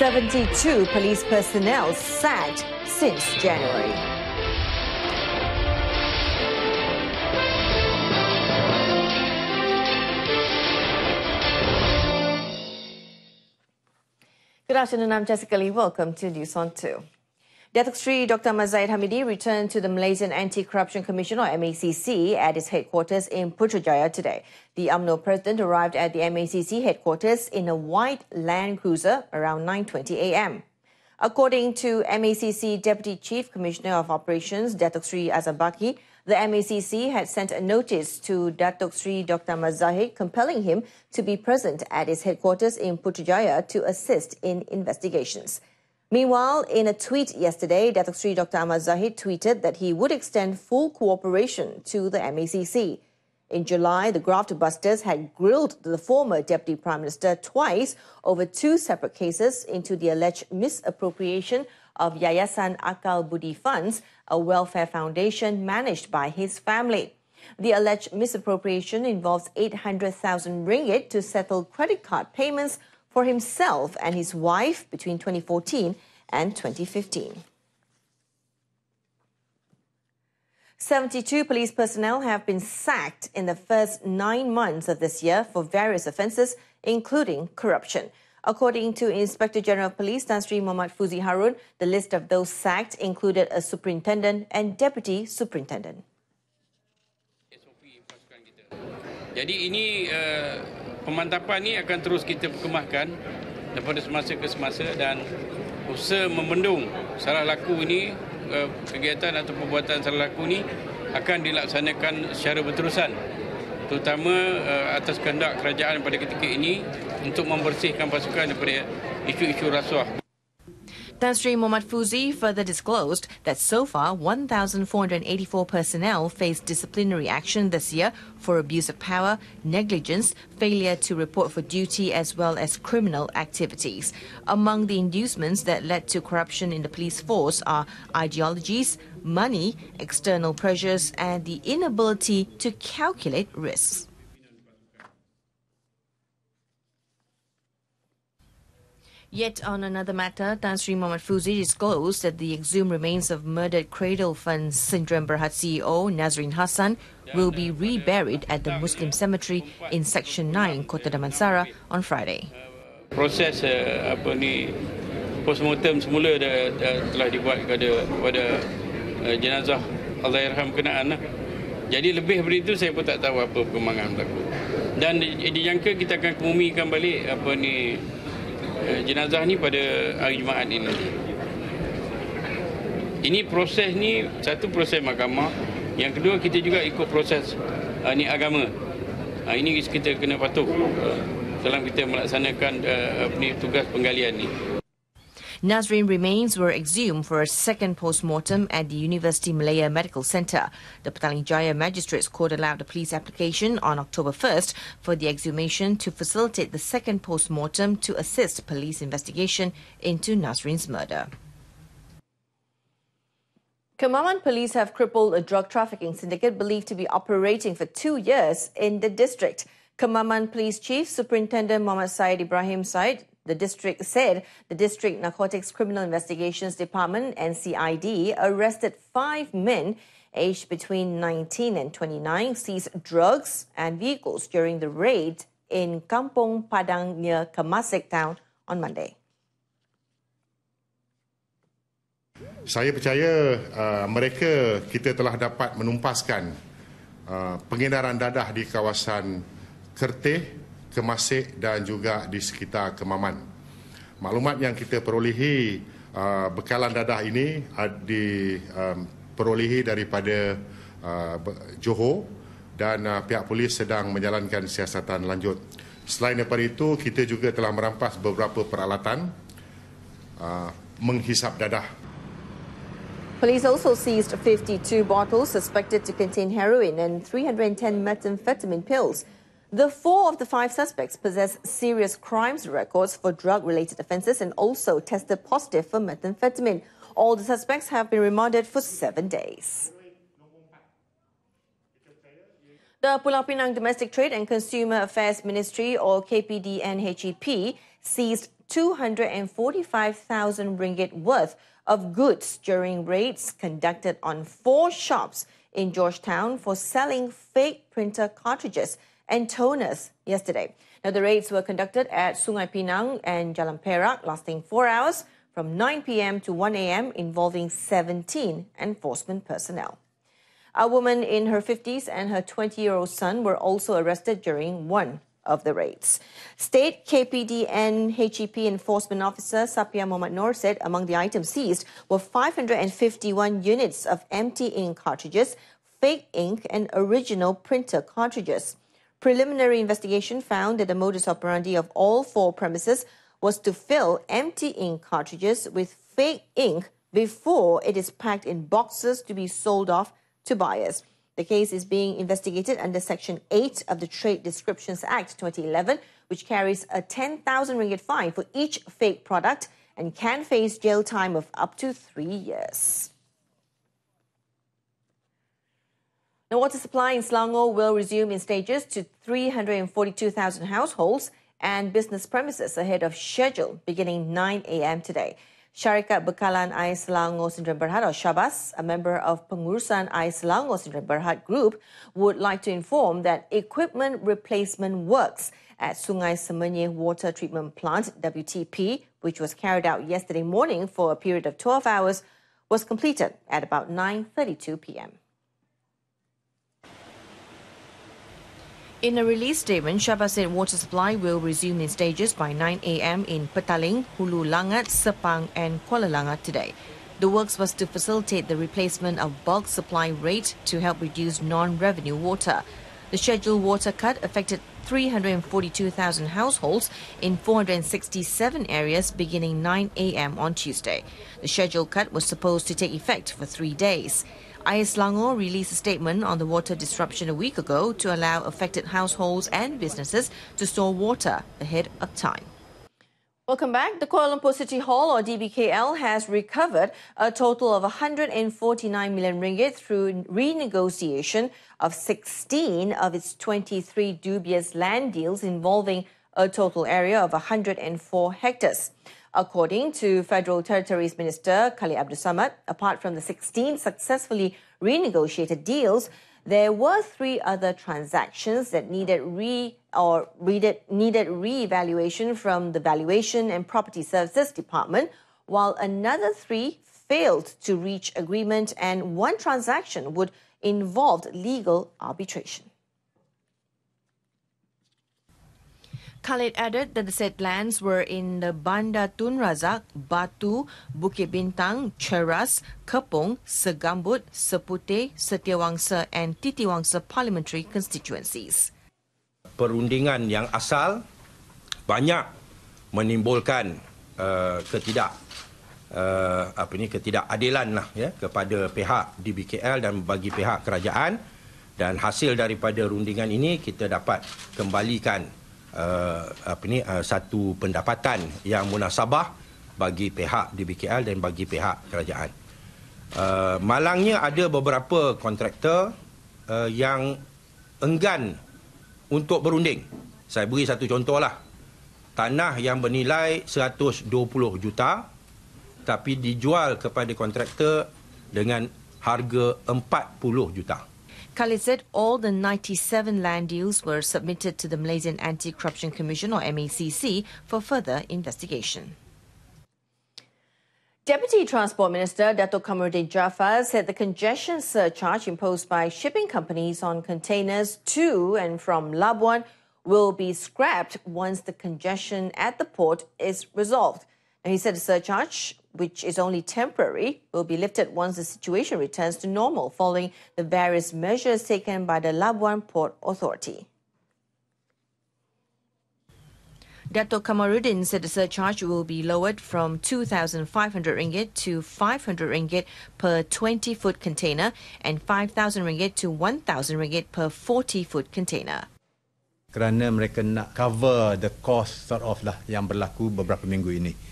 72 police personnel sacked since January. Good afternoon, I'm Jessica Lee. Welcome to News on 2. Datuk Sri Dr. Ahmad Zahid Hamidi returned to the Malaysian Anti-Corruption Commission or MACC at its headquarters in Putrajaya today. The UMNO president arrived at the MACC headquarters in a white Land Cruiser around 9:20 a.m. According to MACC Deputy Chief Commissioner of Operations, Datuk Sri Azam Baki, the MACC had sent a notice to Datuk Sri Dr. Ahmad Zahid compelling him to be present at its headquarters in Putrajaya to assist in investigations. Meanwhile, in a tweet yesterday, Datuk Sri Dr. Ahmad Zahid tweeted that he would extend full cooperation to the MACC. In July, the graft busters had grilled the former Deputy Prime Minister twice over two separate cases into the alleged misappropriation of Yayasan Akal Budi funds, a welfare foundation managed by his family. The alleged misappropriation involves 800,000 ringgit to settle credit card payments for himself and his wife between 2014 and 2015. 72 police personnel have been sacked in the first 9 months of this year for various offences, including corruption. According to Inspector General of Police Tan Sri Muhammad Fuzi Harun, the list of those sacked included a superintendent and deputy superintendent. Jadi ini pemantapan ini akan terus kita perkembangkan daripada semasa ke semasa dan usaha membendung salah laku ini, kegiatan atau perbuatan salah laku ini akan dilaksanakan secara berterusan, terutama atas kehendak kerajaan pada ketika ini untuk membersihkan pasukan daripada isu-isu rasuah. Tan Sri Muhammad Fuzi further disclosed that so far 1,484 personnel faced disciplinary action this year for abuse of power, negligence, failure to report for duty as well as criminal activities. Among the inducements that led to corruption in the police force are ideologies, money, external pressures and the inability to calculate risks. Yet on another matter, Tan Sri Muhammad Fuzi disclosed that the exhumed remains of murdered Cradle Fund Syndrome Berhad CEO Nazrin Hassan will be reburied at the Muslim cemetery in Section 9, Kota Damansara on Friday. Proses postmortem semula telah dibuat kepada jenazah Allahyarham kenaan. Jadi lebih dari itu saya pun tak tahu apa perkembangan berlaku. Dan dijangka kita akan kemumikan balik jenazah ni pada hari Jumaat ini nanti. Ini proses ni satu proses mahkamah, yang kedua kita juga ikut proses ni agama. Ini kita kena patuh dalam kita melaksanakan tugas penggalian ni. Nazrin remains were exhumed for a second post-mortem at the University Malaya Medical Centre. The Petaling Jaya Magistrates Court allowed a police application on October 1st for the exhumation to facilitate the second post-mortem to assist police investigation into Nazrin's murder. Kemaman police have crippled a drug trafficking syndicate believed to be operating for 2 years in the district. Kemaman Police Chief Superintendent Muhammad Syed Ibrahim Syed the district Narcotics Criminal Investigations Department (NCID) arrested 5 men aged between 19 and 29, seized drugs and vehicles during the raid in Kampong Padang near Kemasik town on Monday. Saya percaya kita telah dapat menumpaskan pengedaran dadah di kawasan Kerteh, Kemasik dan juga di sekitar Kemaman. Maklumat yang kita perolehi bekalan dadah ini diperolehi daripada Johor dan pihak polis sedang menjalankan siasatan lanjut. Selain daripada itu, kita juga telah merampas beberapa peralatan menghisap dadah. Police also seized 52 bottles suspected to contain heroin and 310 methamphetamine pills. The 4 of the 5 suspects possess serious crimes records for drug-related offences and also tested positive for methamphetamine. All the suspects have been remanded for 7 days. The Pulau Pinang Domestic Trade and Consumer Affairs Ministry, or KPDNHEP, seized 245,000 ringgit worth of goods during raids conducted on 4 shops in Georgetown for selling fake printer cartridges and toners yesterday. Now, the raids were conducted at Sungai Pinang and Jalan Perak, lasting 4 hours from 9 p.m. to 1 a.m., involving 17 enforcement personnel. A woman in her 50s and her 20-year-old son were also arrested during one of the raids. State KPDNHEP Enforcement Officer Sapia Mohammad Noor said among the items seized were 551 units of empty ink cartridges, fake ink and original printer cartridges. Preliminary investigation found that the modus operandi of all 4 premises was to fill empty ink cartridges with fake ink before it is packed in boxes to be sold off to buyers. The case is being investigated under Section 8 of the Trade Descriptions Act 2011, which carries a 10,000 ringgit fine for each fake product and can face jail time of up to 3 years. The water supply in Selangor will resume in stages to 342,000 households and business premises ahead of schedule beginning 9 a.m. today. Syarikat Bekalan Air Selangor Sdn Bhd, or Syabas, a member of Pengurusan Air Selangor Sdn Bhd Group, would like to inform that equipment replacement works at Sungai Semenyih Water Treatment Plant, WTP, which was carried out yesterday morning for a period of 12 hours, was completed at about 9:32 p.m. In a release statement, Syabas said water supply will resume in stages by 9 a.m. in Petaling, Hulu Langat, Sepang and Kuala Langat today. The works was to facilitate the replacement of bulk supply rate to help reduce non-revenue water. The scheduled water cut affected 342,000 households in 467 areas beginning 9 a.m. on Tuesday. The scheduled cut was supposed to take effect for 3 days. Air Selangor released a statement on the water disruption a week ago to allow affected households and businesses to store water ahead of time. Welcome back. The Kuala Lumpur City Hall, or DBKL, has recovered a total of 149 million ringgit through renegotiation of 16 of its 23 dubious land deals involving a total area of 104 hectares. According to Federal Territories Minister Khalid Abdul Samad, apart from the 16 successfully renegotiated deals, there were 3 other transactions that needed re-evaluation from the Valuation and Property Services Department, while another 3 failed to reach agreement, and 1 transaction would involve legal arbitration. Khalid added that the said lands were in the Bandar Tun Razak, Batu, Bukit Bintang, Cheras, Kepong, Segambut, Seputeh, Setiawangsa and Titiwangsa parliamentary constituencies. Perundingan yang asal banyak menimbulkan ketidakadilan lah, ya, kepada pihak DBKL dan bagi pihak kerajaan, dan hasil daripada rundingan ini kita dapat kembalikan satu pendapatan yang munasabah bagi pihak DBKL dan bagi pihak kerajaan. Malangnya ada beberapa kontraktor yang enggan untuk berunding. Saya beri satu contohlah. Tanah yang bernilai 120 juta tapi dijual kepada kontraktor dengan harga 40 juta. Khalid said all the 97 land deals were submitted to the Malaysian Anti-Corruption Commission, or MACC, for further investigation. Deputy Transport Minister Datuk Kamaruddin Jaafar said the congestion surcharge imposed by shipping companies on containers to and from Labuan will be scrapped once the congestion at the port is resolved. And he said the surcharge, which is only temporary, will be lifted once the situation returns to normal following the various measures taken by the Labuan Port Authority. Datuk Kamaruddin said the surcharge will be lowered from 2,500 ringgit to 500 ringgit per 20-foot container and 5,000 ringgit to 1,000 ringgit per 40-foot container. Kerana mereka nak cover the cost sort of lah yang berlaku beberapa minggu ini.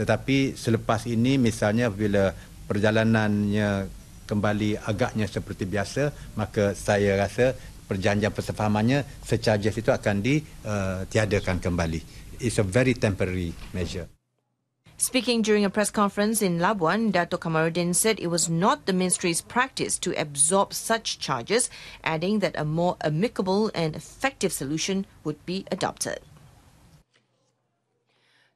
Tetapi selepas ini, misalnya bila perjalanannya kembali agaknya seperti biasa, maka saya rasa perjanjian persefahamannya, surcharges itu akan ditiadakan kembali. It's a very temporary measure. Speaking during a press conference in Labuan, Dato' Kamaruddin said it was not the ministry's practice to absorb such charges, adding that a more amicable and effective solution would be adopted.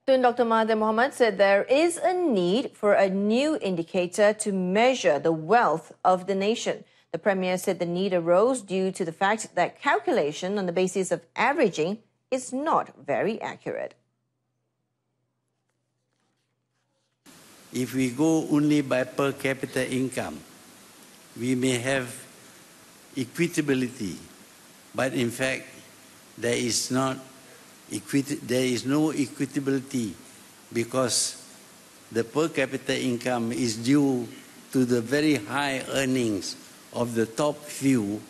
Tun Dr. Mahathir Mohamad said there is a need for a new indicator to measure the wealth of the nation. The Premier said the need arose due to the fact that calculation on the basis of averaging is not very accurate. If we go only by per capita income, we may have equitability, but in fact, there is no equitability because the per capita income is due to the very high earnings of the top few.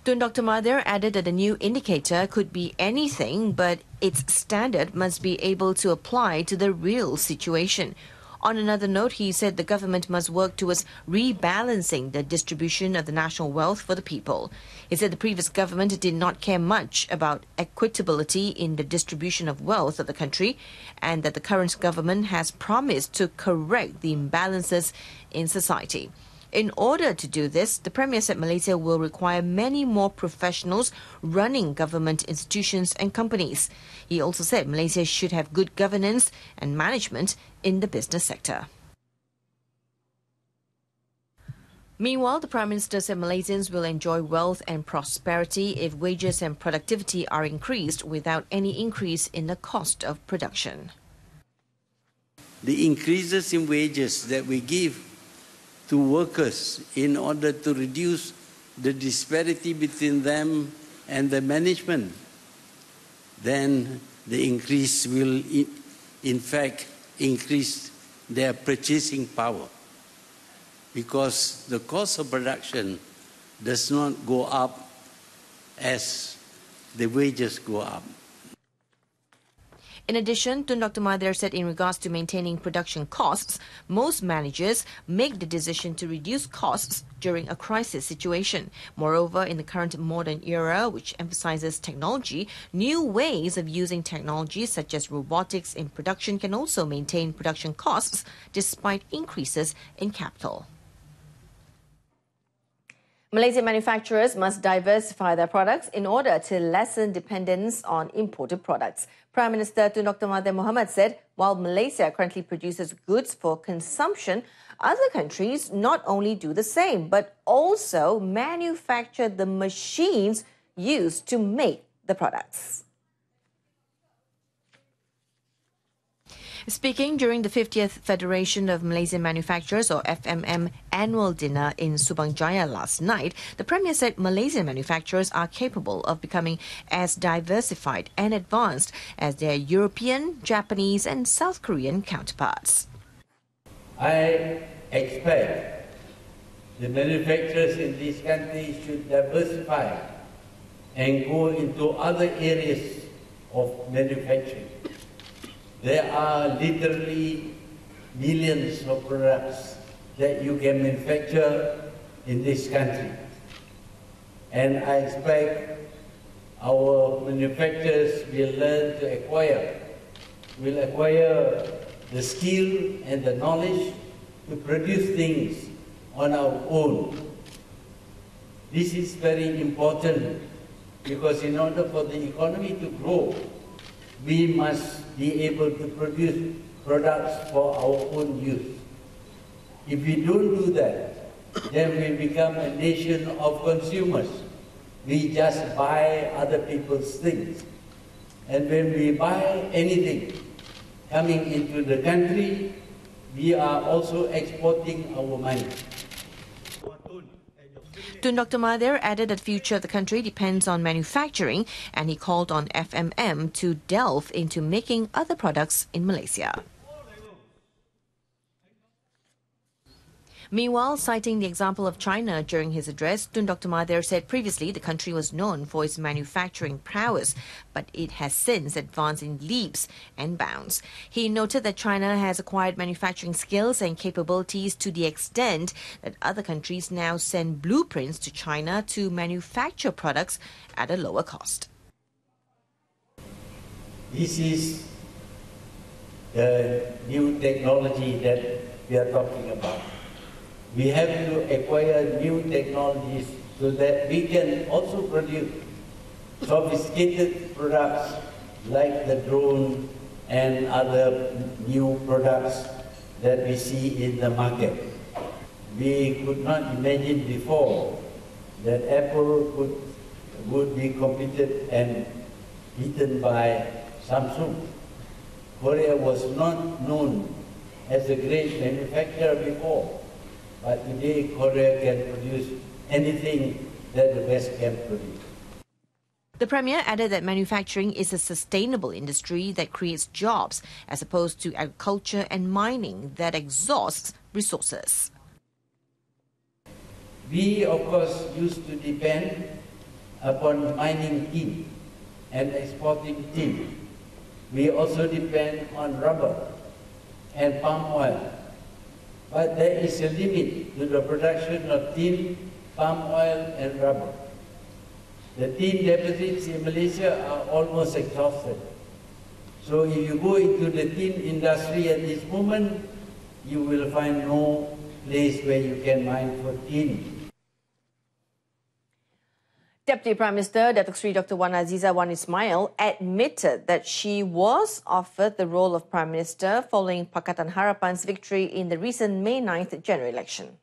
Tun Dr. Mahathir added that the new indicator could be anything, but its standard must be able to apply to the real situation. On another note, he said the government must work towards rebalancing the distribution of the national wealth for the people. He said the previous government did not care much about equitability in the distribution of wealth of the country, and that the current government has promised to correct the imbalances in society. In order to do this, the Premier said Malaysia will require many more professionals running government institutions and companies. He also said Malaysia should have good governance and management in the business sector. Meanwhile, the Prime Minister said Malaysians will enjoy wealth and prosperity if wages and productivity are increased without any increase in the cost of production. The increases in wages that we give to workers in order to reduce the disparity between them and the management, then the increase will in fact increase their purchasing power, because the cost of production does not go up as the wages go up. In addition, Tun Dr. Mahathir said in regards to maintaining production costs, most managers make the decision to reduce costs during a crisis situation. Moreover, in the current modern era, which emphasizes technology, new ways of using technology such as robotics in production can also maintain production costs despite increases in capital. Malaysian manufacturers must diversify their products in order to lessen dependence on imported products. Prime Minister Tun Dr. Mahathir Mohamad said while Malaysia currently produces goods for consumption, other countries not only do the same, but also manufacture the machines used to make the products. Speaking during the 50th Federation of Malaysian Manufacturers or FMM annual dinner in Subang Jaya last night, the Premier said Malaysian manufacturers are capable of becoming as diversified and advanced as their European, Japanese and South Korean counterparts. I expect the manufacturers in this country should diversify and go into other areas of manufacturing. There are literally millions of products that you can manufacture in this country. And I expect our manufacturers will learn to acquire the skill and the knowledge to produce things on our own. This is very important because in order for the economy to grow, we must be able to produce products for our own use. If we don't do that, then we become a nation of consumers. We just buy other people's things. And when we buy anything coming into the country, we are also exporting our money. Tun Dr. Mahathir added that the future of the country depends on manufacturing, and he called on FMM to delve into making other products in Malaysia. Meanwhile, citing the example of China during his address, Tun Dr. Mahathir said previously the country was known for its manufacturing prowess, but it has since advanced in leaps and bounds. He noted that China has acquired manufacturing skills and capabilities to the extent that other countries now send blueprints to China to manufacture products at a lower cost. This is the new technology that we are talking about. We have to acquire new technologies so that we can also produce sophisticated products like the drone and other new products that we see in the market. We could not imagine before that Apple would be competed and beaten by Samsung. Korea was not known as a great manufacturer before, but today Korea can produce anything that the West can produce. The Premier added that manufacturing is a sustainable industry that creates jobs as opposed to agriculture and mining that exhausts resources. We, of course, used to depend upon mining tin and exporting tin. We also depend on rubber and palm oil. But there is a limit to the production of tin, palm oil and rubber. The tin deposits in Malaysia are almost exhausted. So if you go into the tin industry at this moment, you will find no place where you can mine for tin. Deputy Prime Minister Datuk Seri Dr. Wan Azizah Wan Ismail admitted that she was offered the role of Prime Minister following Pakatan Harapan's victory in the recent May 9th general election.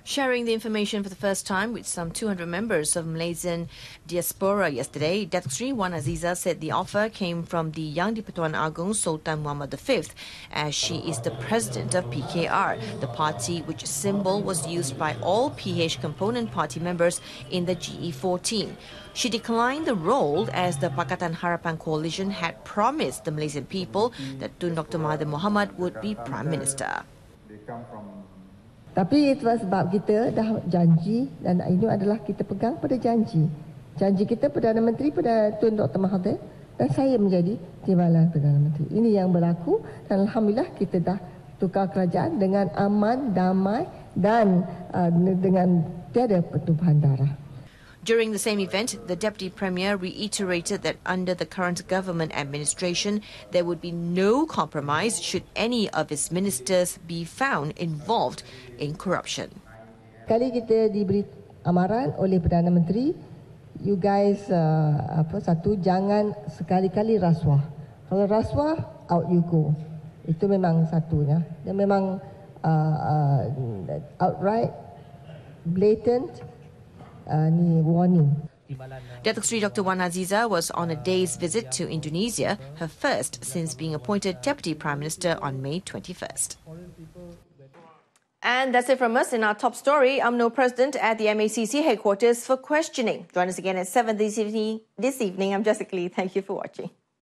Sharing the information for the first time with some 200 members of Malaysian diaspora yesterday, Datuk Seri Wan Azizah said the offer came from the Yang di-Pertuan Agong Sultan Muhammad V, as she is the president of PKR, the party which symbol was used by all PH component party members in the GE14. She declined the role as the Pakatan Harapan coalition had promised the Malaysian people that Tun Dr. Mahathir Mohamad would be Prime Minister. Tapi itu sebab kita dah janji dan ini adalah kita pegang pada janji. Janji kita Perdana Menteri pada Tun Dr. Mahathir dan saya menjadi Timbalan Perdana Menteri. Ini yang berlaku dan Alhamdulillah kita dah tukar kerajaan dengan aman, damai dan dengan tiada pertumpahan darah. During the same event, the Deputy Premier reiterated that under the current government administration, there would be no compromise should any of its ministers be found involved in corruption. Kali kita diberi amaran oleh Perdana Menteri, you guys jangan sekali-kali rasuah. Kalau rasuah, out you go. Itu memang satunya. Dan memang outright, blatant, warning. Datuk Seri Dr. Wan Azizah was on a day's visit to Indonesia, her first since being appointed Deputy Prime Minister on May 21st. And that's it from us in our top story. UMNO President at the MACC headquarters for questioning. Join us again at 7 this evening. I'm Jessica Lee. Thank you for watching.